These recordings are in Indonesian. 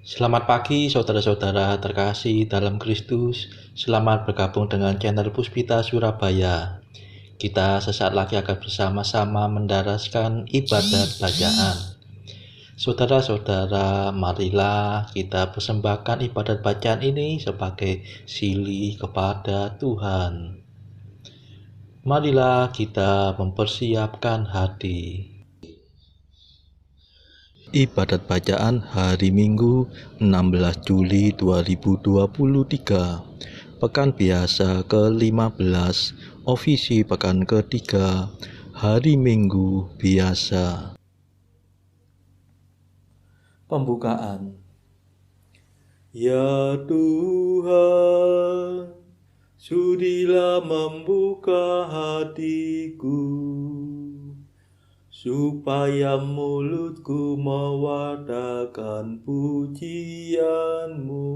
Selamat pagi saudara-saudara terkasih dalam Kristus. Selamat bergabung dengan channel Puspita Surabaya. Kita sesaat lagi akan bersama-sama mendaraskan ibadat bacaan. Saudara-saudara, marilah kita persembahkan ibadat bacaan ini sebagai sili kepada Tuhan. Marilah kita mempersiapkan hati. Ibadat bacaan hari Minggu 16 Juli 2023, Pekan Biasa ke-15, Ofisi Pekan ketiga, Hari Minggu Biasa. Pembukaan. Ya Tuhan, sudilah membuka hatiku, supaya mulutku mewartakan pujian-Mu.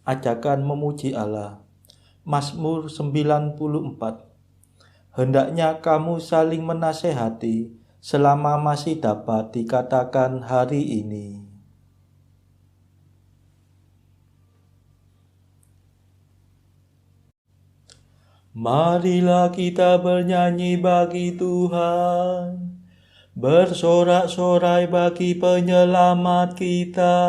Ajakan memuji Allah. Mazmur 94. Hendaknya kamu saling menasehati selama masih dapat dikatakan hari ini. Marilah kita bernyanyi bagi Tuhan, bersorak-sorai bagi penyelamat kita.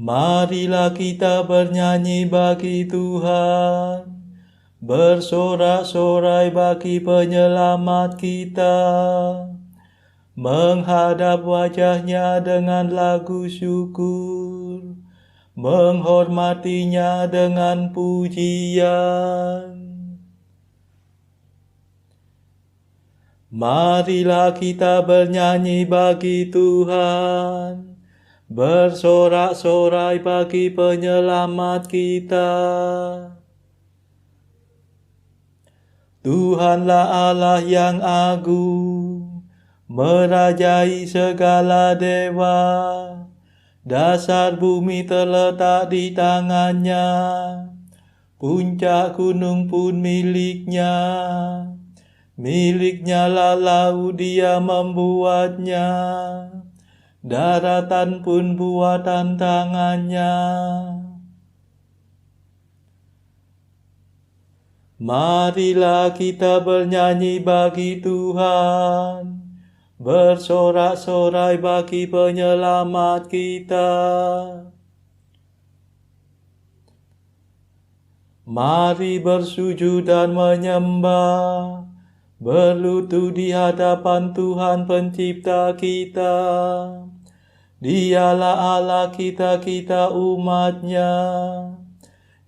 Marilah kita bernyanyi bagi Tuhan, bersorak-sorai bagi penyelamat kita, menghadap wajah-Nya dengan lagu syukur, menghormatinya dengan pujian. Marilah kita bernyanyi bagi Tuhan, bersorak-sorai bagi penyelamat kita. Tuhanlah Allah yang agung, merajai segala dewa. Dasar bumi terletak di tangan-Nya, puncak gunung pun milik-Nya. Milik-Nya lah laut, Dia membuatnya, daratan pun buatan tangan-Nya. Marilah kita bernyanyi bagi Tuhan, bersorak-sorai bagi penyelamat kita. Mari bersujud dan menyembah, berlutut di hadapan Tuhan Pencipta kita. Dialah Allah kita, kita umat-Nya.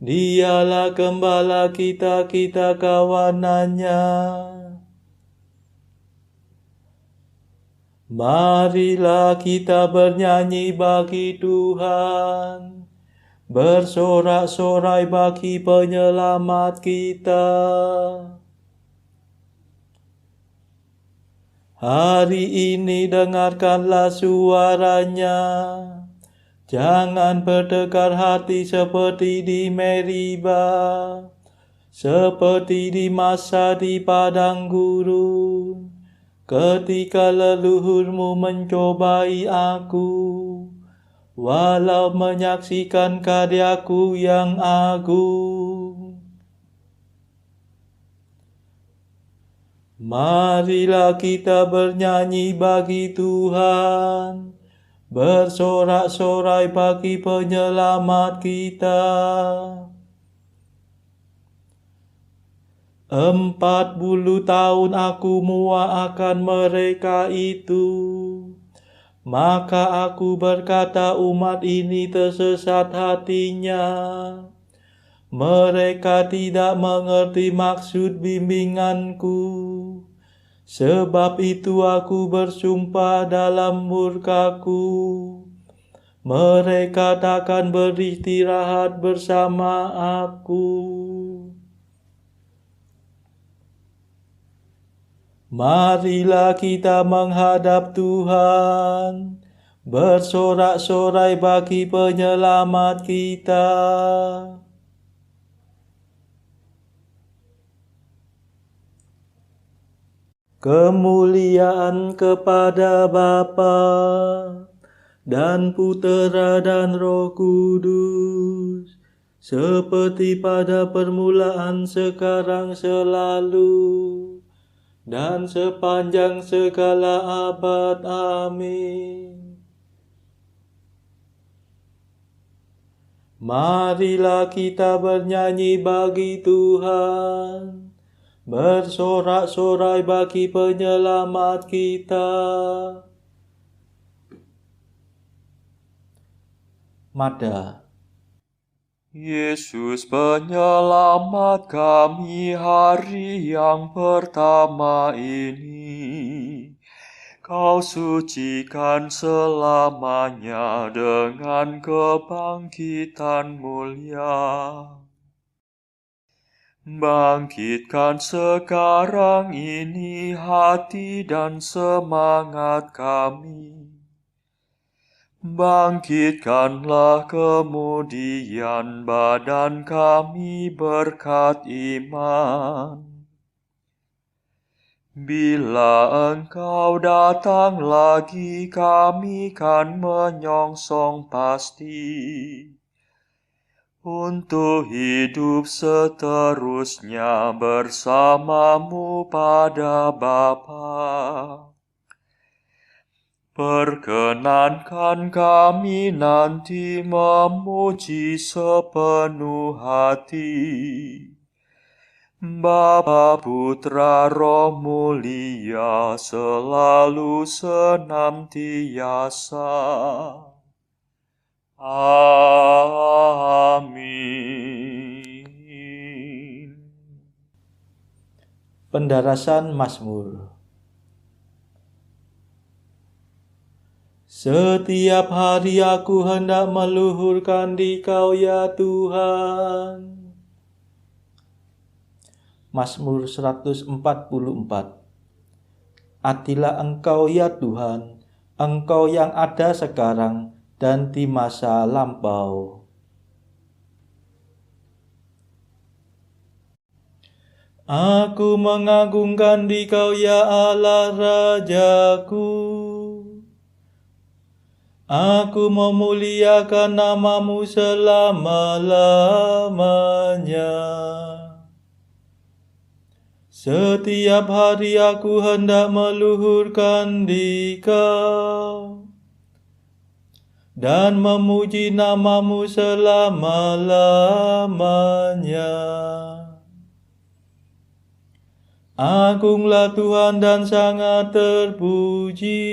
Dialah Gembala kita, kita kawanan-Nya. Marilah kita bernyanyi bagi Tuhan, bersorak-sorai bagi penyelamat kita. Hari ini dengarkanlah suara-Nya, jangan berdegar hati seperti di Meriba, seperti di masa di padang gurun, ketika leluhurmu mencobai aku, walau menyaksikan karyaku yang agung. Marilah kita bernyanyi bagi Tuhan, bersorak-sorai bagi penyelamat kita. 40 tahun aku muak akan mereka itu, maka aku berkata umat ini tersesat hatinya. Mereka tidak mengerti maksud bimbinganku, sebab itu aku bersumpah dalam murkaku, mereka takkan beristirahat bersama aku. Marilah kita menghadap Tuhan, bersorak-sorai bagi penyelamat kita. Kemuliaan kepada Bapa dan Putera dan Roh Kudus, seperti pada permulaan, sekarang, selalu, dan sepanjang segala abad. Amin. Marilah kita bernyanyi bagi Tuhan, bersorak-sorai bagi penyelamat kita. Mada. Yesus penyelamat kami hari yang pertama ini. Kau sucikan selamanya dengan kebangkitan mulia. Bangkitkan sekarang ini hati dan semangat kami. Bangkitkanlah kemudian badan kami berkat iman. Bila Engkau datang lagi, kami kan menyongsong pasti untuk hidup seterusnya bersamamu pada Bapa. Perkenankan kami nanti memuji sepenuh hati Bapa, Putra, Roh Mulia, selalu senantiasa. Amin. Pendarasan Mazmur. Setiap hari aku hendak meluhurkan Dikau, ya Tuhan. Mazmur 144. Adilah Engkau, ya Tuhan, Engkau yang ada sekarang dan di masa lampau. Aku mengagungkan Dikau, ya Allah Rajaku. Aku memuliakan nama-Mu selama-lamanya. Setiap hari aku hendak meluhurkan Dikau dan memuji nama-Mu selama-lamanya. Agunglah Tuhan dan sangat terpuji,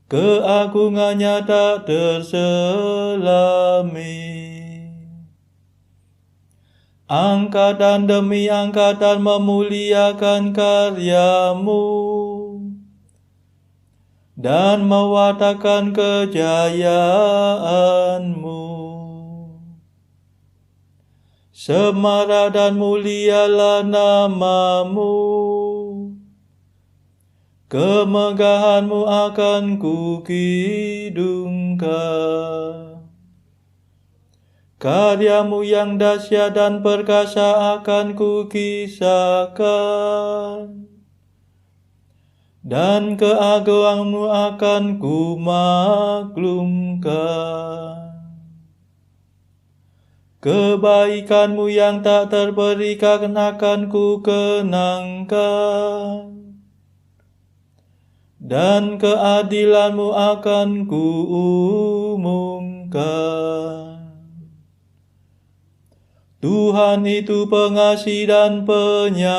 keagungannya tak terselami. Angkatan demi angkatan memuliakan karya-Mu dan mewartakan kejayaan-Mu. Semarak dan mulialah nama-Mu, kemegahan-Mu akan kukidungkan. Karya-Mu yang dahsyat dan perkasa akan kukisahkan, dan keagungan-Mu akan kumaklumkan. Kebaikan-Mu yang tak terperikan akan kukenangkan, dan keadilan-Mu akan kuumumkan. Tuhan itu pengasih dan penyayang,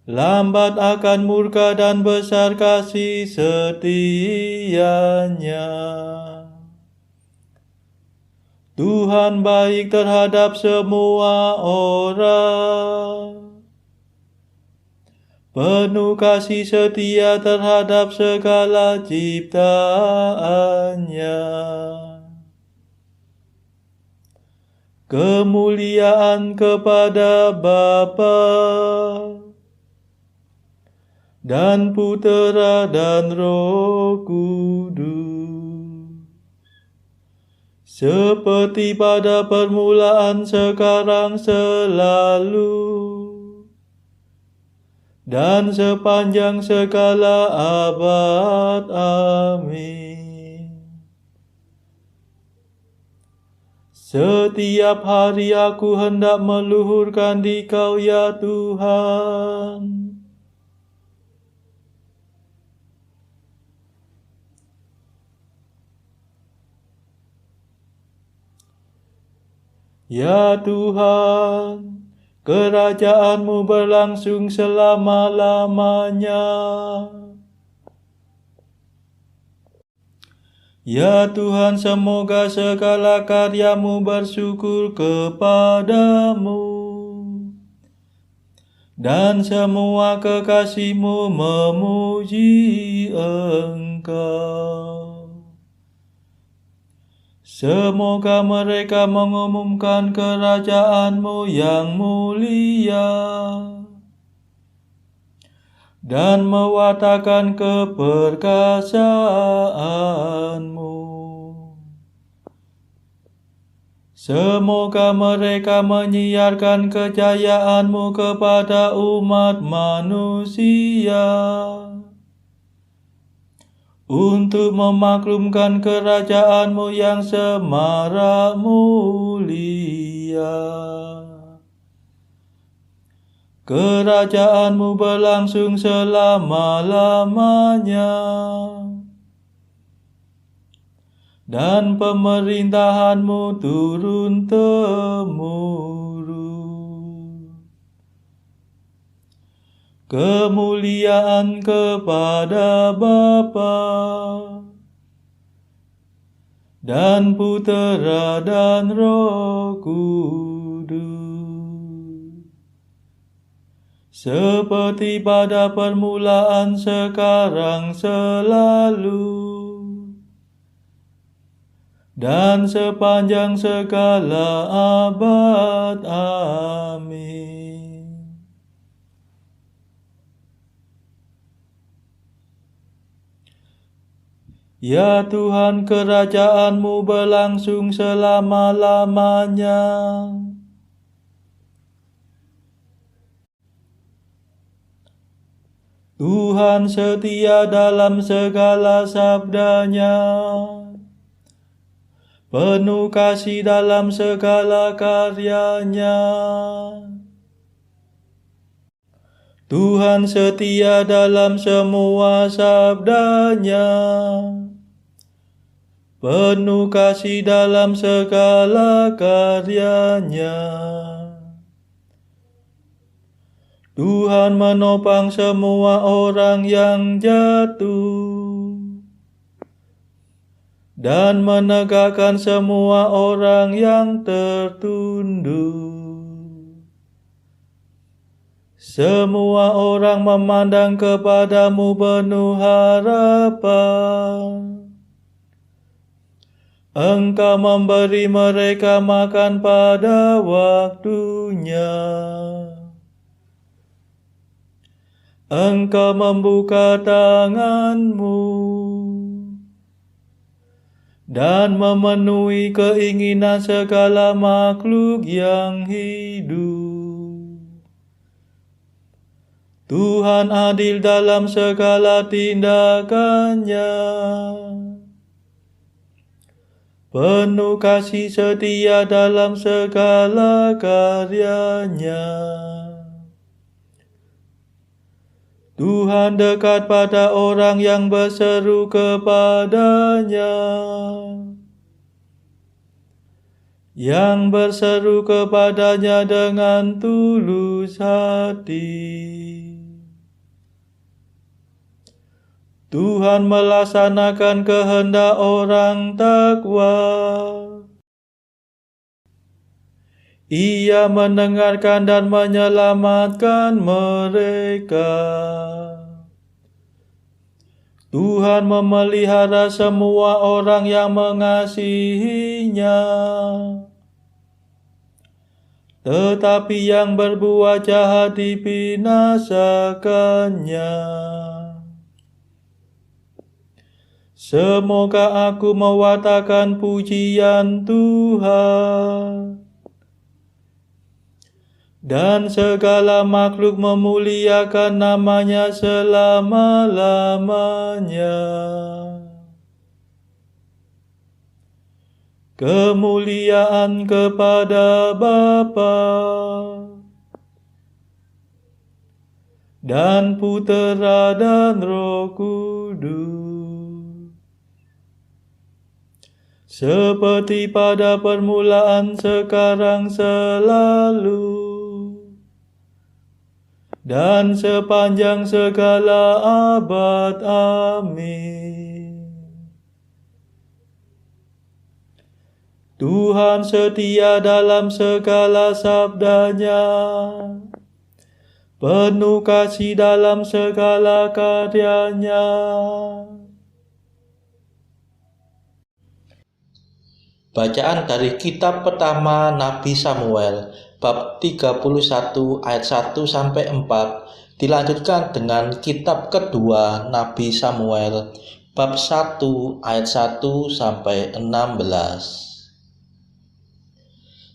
lambat akan murka dan besar kasih setianya. Tuhan baik terhadap semua orang, penuh kasih setia terhadap segala ciptaannya. Kemuliaan kepada Bapa dan Putera dan Roh Kudus, seperti pada permulaan, sekarang, selalu, dan sepanjang segala abad. Amin. Setiap hari aku hendak meluhurkan Dikau, ya Tuhan. Ya Tuhan, kerajaan-Mu berlangsung selama-lamanya. Ya Tuhan, semoga segala karya-Mu bersyukur kepada-Mu, dan semua kekasih-Mu memuji Engkau. Semoga mereka mengumumkan kerajaan-Mu yang mulia dan mewartakan keperkasaan-Mu. Semoga mereka menyiarkan kejayaan-Mu kepada umat manusia, untuk memaklumkan kerajaan-Mu yang semarak mulia. Kerajaan-Mu berlangsung selama-lamanya, dan pemerintahan-Mu turun-temurun. Kemuliaan kepada Bapa dan Putera dan Roh Kudus, seperti pada permulaan, sekarang, selalu, dan sepanjang segala abad. Amin. Ya Tuhan, kerajaan-Mu berlangsung selama-lamanya. Tuhan setia dalam segala sabda-Nya, penuh kasih dalam segala karya-Nya. Tuhan setia dalam semua sabda-Nya, penuh kasih dalam segala karya-Nya. Tuhan menopang semua orang yang jatuh, dan menegakkan semua orang yang tertunduk. Semua orang memandang kepada-Mu penuh harapan. Engkau memberi mereka makan pada waktunya. Engkau membuka tangan-Mu dan memenuhi keinginan segala makhluk yang hidup. Tuhan adil dalam segala tindakan-Nya, penuh kasih setia dalam segala karya-Nya. Tuhan dekat pada orang yang berseru kepada-Nya, yang berseru kepada-Nya dengan tulus hati. Tuhan melaksanakan kehendak orang takwa. Ia mendengarkan dan menyelamatkan mereka. Tuhan memelihara semua orang yang mengasihi-Nya, tetapi yang berbuat jahat dibinasakannya. Semoga aku mewartakan pujian Tuhan, dan segala makhluk memuliakan nama-Nya selama-lamanya. Kemuliaan kepada Bapa dan Putera dan Roh Kudus, seperti pada permulaan, sekarang, selalu, dan sepanjang segala abad. Amin. Tuhan setia dalam segala sabda-Nya, penuh kasih dalam segala karya-Nya. Bacaan dari kitab pertama Nabi Samuel, bab 31 ayat 1 sampai 4, dilanjutkan dengan kitab kedua Nabi Samuel, bab 1 ayat 1 sampai 16.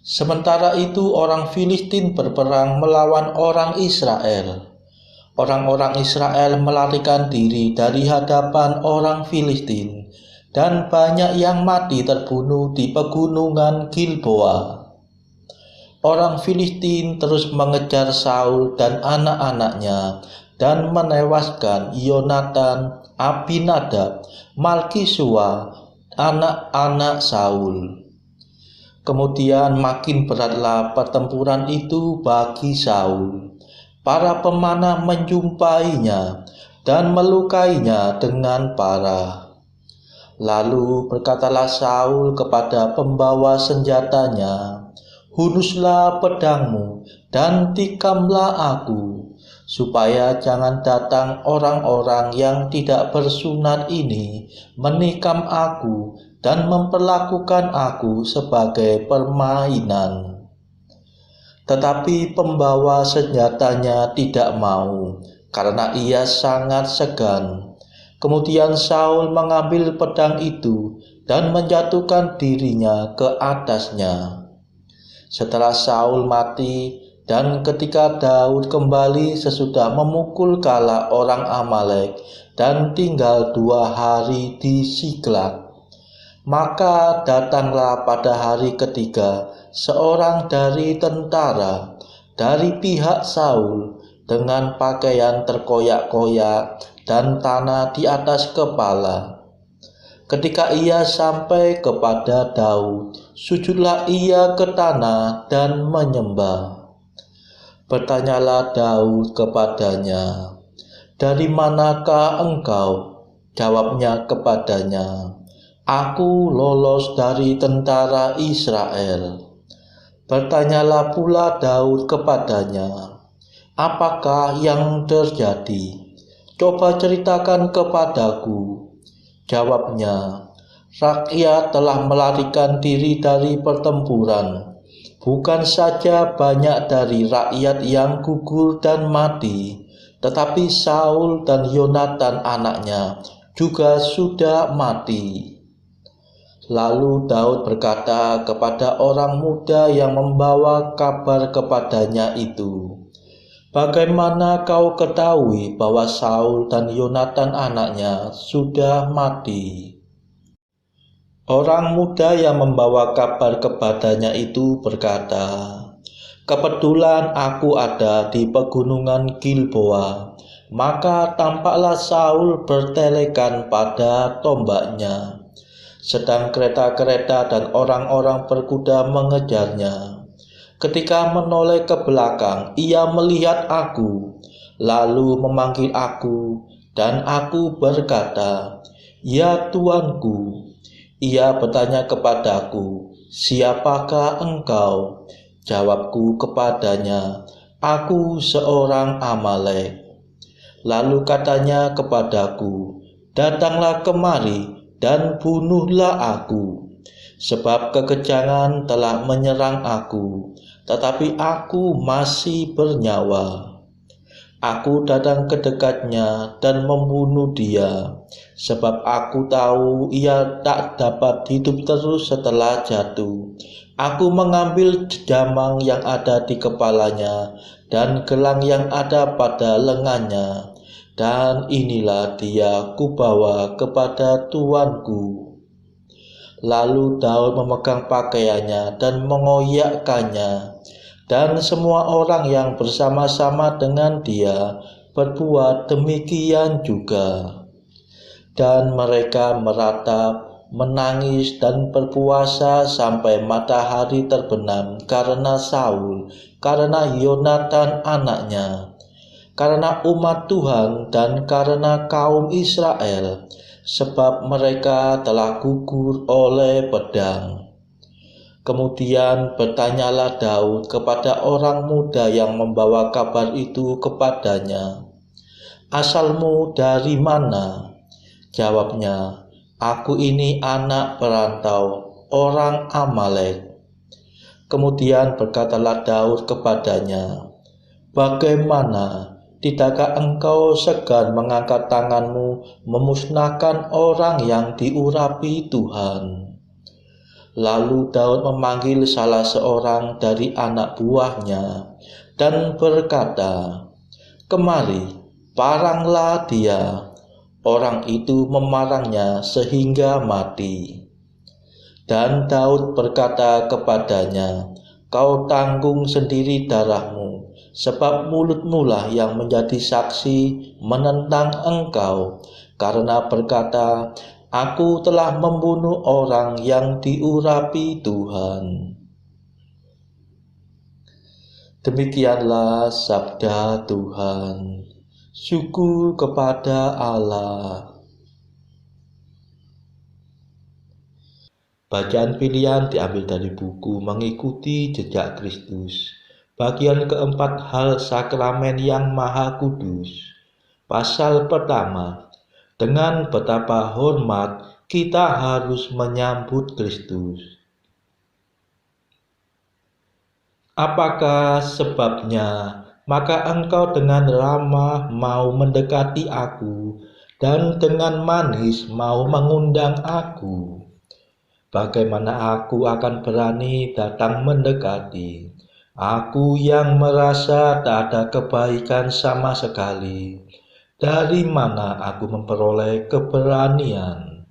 Sementara itu orang Filistin berperang melawan orang Israel. Orang-orang Israel melarikan diri dari hadapan orang Filistin, dan banyak yang mati terbunuh di pegunungan Gilboa. Orang Filistin terus mengejar Saul dan anak-anaknya dan menewaskan Yonatan, Abinadab, Malkisua, anak-anak Saul. Kemudian makin beratlah pertempuran itu bagi Saul. Para pemanah menjumpainya dan melukainya dengan parah. Lalu berkatalah Saul kepada pembawa senjatanya, "Hunuslah pedangmu dan tikamlah aku, supaya jangan datang orang-orang yang tidak bersunat ini menikam aku dan memperlakukan aku sebagai permainan." Tetapi pembawa senjatanya tidak mau, karena ia sangat segan. Kemudian Saul mengambil pedang itu dan menjatuhkan dirinya ke atasnya. Setelah Saul mati, dan ketika Daud kembali sesudah memukul kalah orang Amalek dan tinggal 2 hari di Siklag, maka datanglah pada hari ketiga seorang dari tentara dari pihak Saul dengan pakaian terkoyak-koyak dan tanah di atas kepala. Ketika ia sampai kepada Daud, sujudlah ia ke tanah dan menyembah. Bertanyalah Daud kepadanya, "Dari manakah engkau?" Jawabnya kepadanya, "Aku lolos dari tentara Israel." Bertanyalah pula Daud kepadanya, "Apakah yang terjadi? Coba ceritakan kepadaku." Jawabnya, "Rakyat telah melarikan diri dari pertempuran. Bukan saja banyak dari rakyat yang gugur dan mati, tetapi Saul dan Yonatan anaknya juga sudah mati." Lalu Daud berkata kepada orang muda yang membawa kabar kepadanya itu, "Bagaimana kau ketahui bahwa Saul dan Yonatan anaknya sudah mati?" Orang muda yang membawa kabar kepadanya itu berkata, "Kebetulan aku ada di pegunungan Gilboa." Maka tampaklah Saul bertelekan pada tombaknya, sedang kereta-kereta dan orang-orang berkuda mengejarnya. Ketika menoleh ke belakang, ia melihat aku, lalu memanggil aku, dan aku berkata, "Ya Tuanku." Ia bertanya kepadaku, "Siapakah engkau?" Jawabku kepadanya, "Aku seorang Amalek." Lalu katanya kepadaku, "Datanglah kemari dan bunuhlah aku, sebab kekejangan telah menyerang aku, tetapi aku masih bernyawa." Aku datang ke dekatnya dan membunuh dia, sebab aku tahu ia tak dapat hidup terus setelah jatuh. Aku mengambil jamang yang ada di kepalanya dan gelang yang ada pada lengannya, dan inilah dia kubawa kepada tuanku. Lalu Daud memegang pakaiannya dan mengoyakkannya, dan semua orang yang bersama-sama dengan dia berbuat demikian juga. Dan mereka meratap, menangis dan berpuasa sampai matahari terbenam karena Saul, karena Yonatan anaknya, karena umat Tuhan dan karena kaum Israel, sebab mereka telah gugur oleh pedang. Kemudian bertanyalah Daud kepada orang muda yang membawa kabar itu kepadanya, "Asalmu dari mana?" Jawabnya, "Aku ini anak perantau, orang Amalek." Kemudian berkatalah Daud kepadanya, "Bagaimana? Tidakkah engkau segan mengangkat tanganmu memusnahkan orang yang diurapi Tuhan?" Lalu Daud memanggil salah seorang dari anak buahnya dan berkata, "Kemari, paranglah dia." Orang itu memarangnya sehingga mati. Dan Daud berkata kepadanya, "Kau tanggung sendiri darahmu, sebab mulutmu lah yang menjadi saksi menentang engkau, karena berkata, 'Aku telah membunuh orang yang diurapi Tuhan.'" Demikianlah sabda Tuhan. Syukur kepada Allah. Bacaan pilihan diambil dari buku Mengikuti Jejak Kristus. Bagian keempat, hal sakramen yang maha kudus. Pasal pertama, dengan betapa hormat kita harus menyambut Kristus. Apakah sebabnya? Maka engkau dengan ramah mau mendekati aku, dan dengan manis mau mengundang aku. Bagaimana aku akan berani datang mendekati? Aku yang merasa tak ada kebaikan sama sekali. Dari mana aku memperoleh keberanian?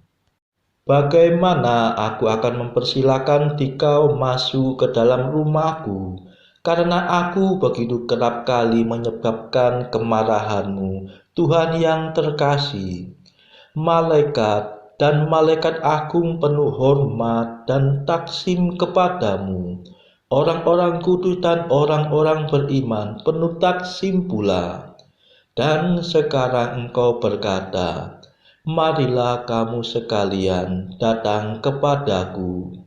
Bagaimana aku akan mempersilakan dikau masuk ke dalam rumahku, karena aku begitu kerap kali menyebabkan kemarahanmu, Tuhan yang terkasih. Malaikat dan malaikat agung penuh hormat dan taksim kepadamu. Orang-orang kudus dan orang-orang beriman penuh taksim pula. Dan sekarang engkau berkata, "Marilah kamu sekalian datang kepadaku."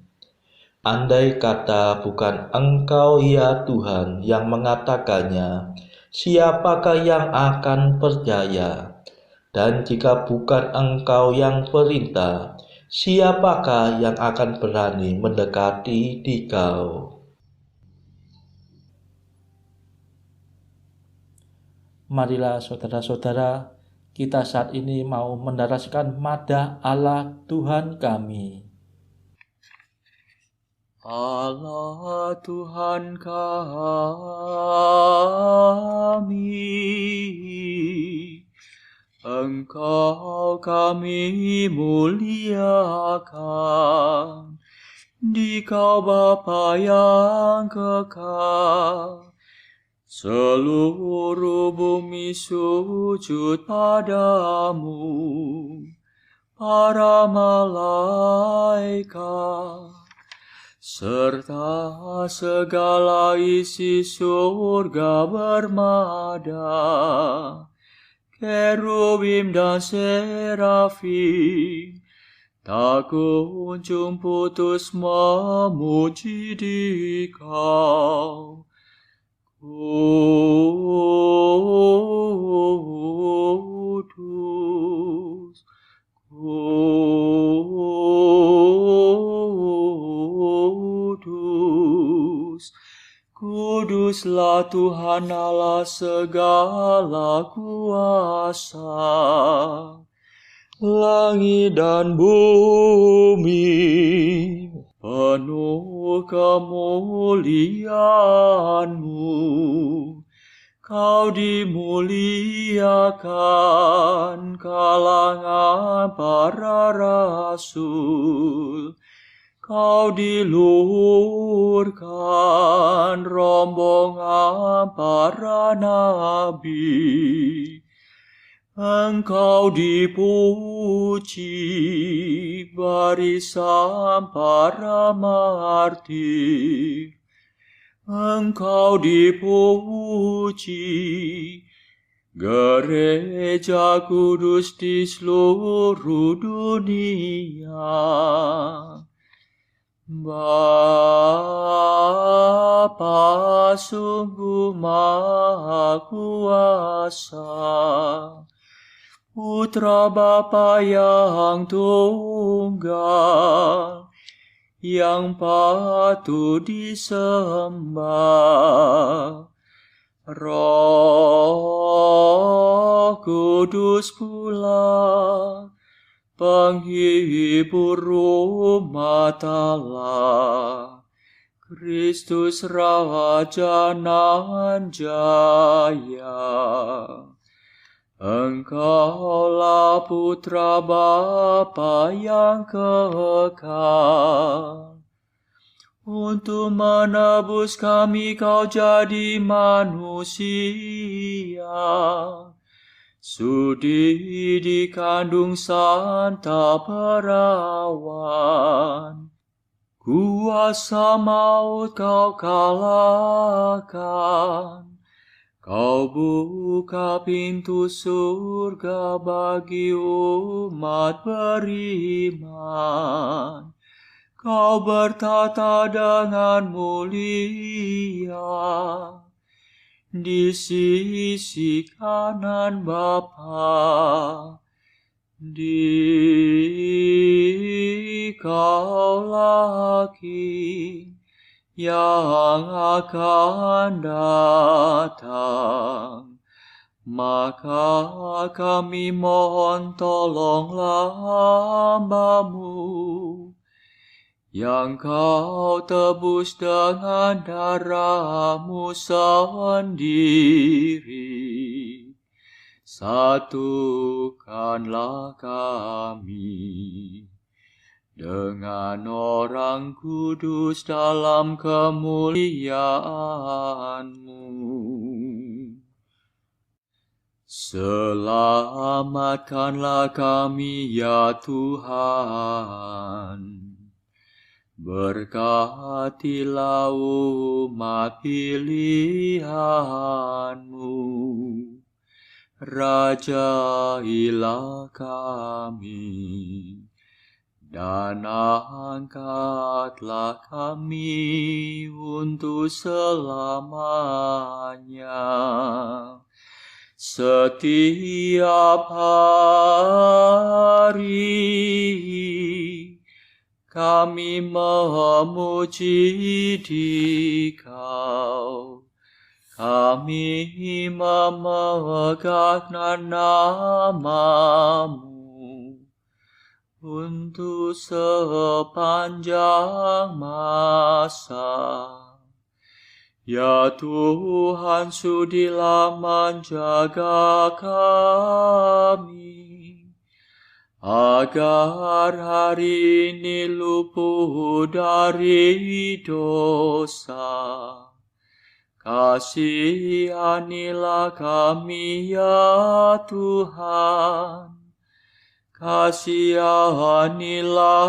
Andai kata bukan engkau ya Tuhan yang mengatakannya, siapakah yang akan percaya? Dan jika bukan engkau yang perintah, siapakah yang akan berani mendekati dikau? Marilah saudara-saudara, kita saat ini mau mendaraskan madah Allah Tuhan kami. Allah Tuhan kami, Engkau kami muliakan, Dikau Bapa yang kekal. Seluruh bumi sujud padamu, para malaikat, serta segala isi surga bermada, kerubim dan serafim, tak kunjung putus memuji Dikau. Kudus, kudus, Kuduslah Tuhan Allah segala kuasa. Langit dan bumi penuh kemuliaan-Mu. Kau dimuliakan kalangan para rasul. Kau diluhurkan rombongan para nabi. Engkau dipuji barisan para martir. Engkau dipuji gereja kudus di seluruh dunia. Bapa sungguh Maha Kuasa, Putra Bapa yang tunggal, yang patut disembah. Roh Kudus pula penghibur umat Allah, Kristus Raja nan jaya. Engkaulah Putra Bapa yang kekal. Untuk menebus kami Kau jadi manusia. Sudi dikandung Santa Perawan. Kuasa maut Kau kalahkan. Kau buka pintu surga bagi umat beriman. Kau bertata dengan mulia di sisi kanan Bapa. Dikaulah King yang akan datang. Maka kami mohon tolonglah hamba-Mu yang Kau tebus dengan darah-Mu sendiri. Satukanlah kami dengan orang kudus dalam kemuliaan-Mu. Selamatkanlah kami ya Tuhan. Berkatilah umat pilihan-Mu. Rajailah kami. Dan angkatlah kami untuk selamanya. Setiap hari kami memuji Dikau. Kami memegang nama-Mu untuk sepanjang masa. Ya Tuhan, sudilah menjaga kami, agar hari ini luput dari dosa. Kasihanilah kami ya Tuhan. Kasihanilah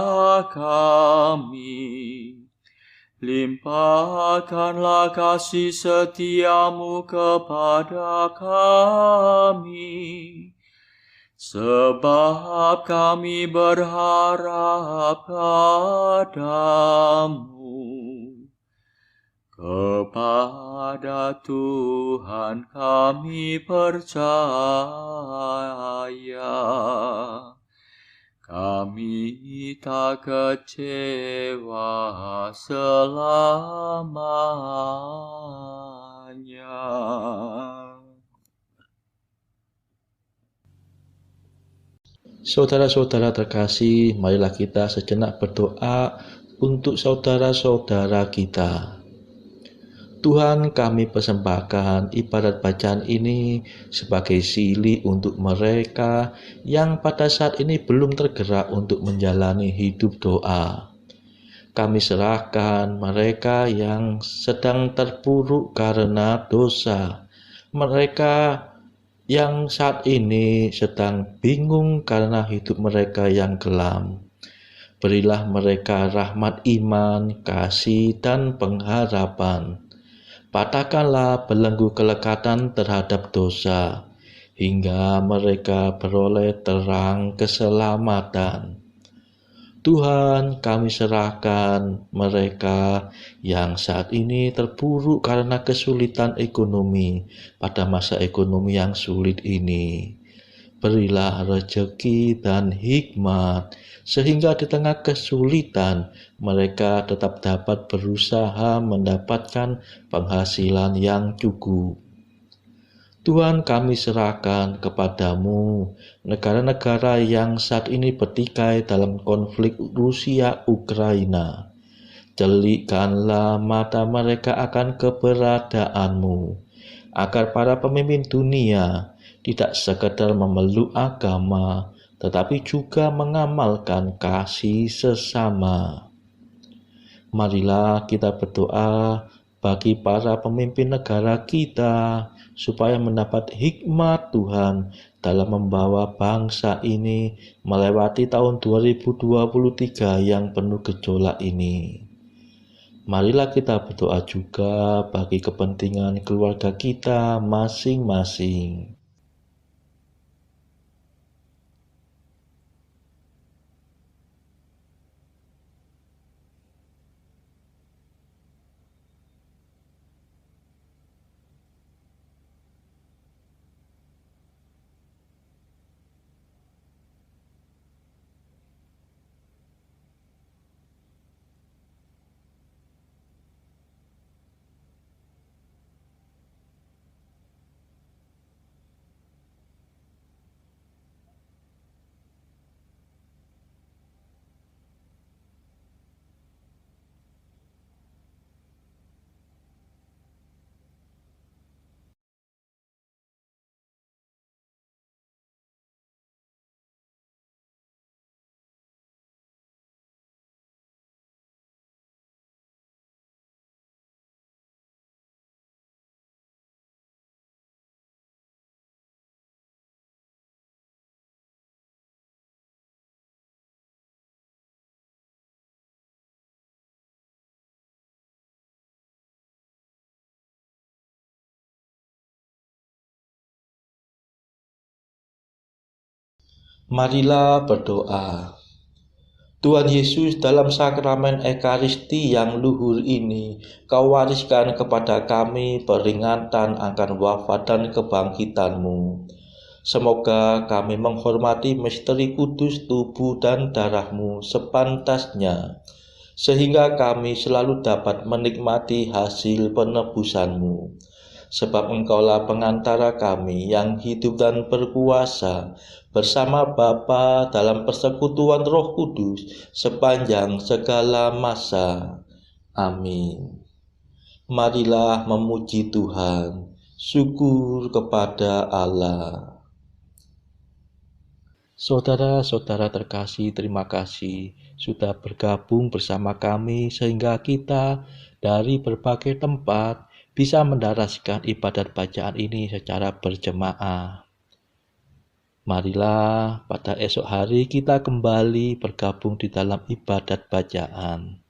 kami, limpahkanlah kasih setia-Mu kepada kami, sebab kami berharap padamu. Kepada Tuhan kami percaya. kami tak kecewa selamanya. Saudara-saudara terkasih, marilah kita sejenak berdoa untuk saudara-saudara kita. Tuhan, kami persembahkan ibadat bacaan ini sebagai sili untuk mereka yang pada saat ini belum tergerak untuk menjalani hidup doa. Kami serahkan mereka yang sedang terpuruk karena dosa, mereka yang saat ini sedang bingung karena hidup mereka yang kelam. Berilah mereka rahmat iman, kasih, dan pengharapan. Patahkanlah belenggu kelekatan terhadap dosa, hingga mereka beroleh terang keselamatan. Tuhan, kami serahkan mereka yang saat ini terpuruk karena kesulitan ekonomi pada masa ekonomi yang sulit ini. Berilah rezeki dan hikmat, sehingga di tengah kesulitan mereka tetap dapat berusaha mendapatkan penghasilan yang cukup. Tuhan, kami serahkan kepadamu negara-negara yang saat ini bertikai dalam konflik Rusia-Ukraina. Jelikkanlah mata mereka akan keberadaanmu, agar para pemimpin dunia tidak sekedar memeluk agama, tetapi juga mengamalkan kasih sesama. Marilah kita berdoa bagi para pemimpin negara kita, supaya mendapat hikmat Tuhan dalam membawa bangsa ini melewati tahun 2023 yang penuh gejolak ini. Marilah kita berdoa juga bagi kepentingan keluarga kita masing-masing. Marilah berdoa. Tuhan Yesus, dalam sakramen Ekaristi yang luhur ini, Kau wariskan kepada kami peringatan akan wafat dan kebangkitan-Mu. Semoga kami menghormati misteri kudus tubuh dan darah-Mu sepantasnya, sehingga kami selalu dapat menikmati hasil penebusan-Mu. Sebab Engkaulah pengantara kami yang hidup dan berkuasa bersama Bapa dalam persekutuan Roh Kudus sepanjang segala masa. Amin. Marilah memuji Tuhan. Syukur kepada Allah. Saudara-saudara terkasih, terima kasih sudah bergabung bersama kami sehingga kita dari berbagai tempat bisa mendaraskan ibadat bacaan ini secara berjemaah. Marilah pada esok hari kita kembali bergabung di dalam ibadat bacaan.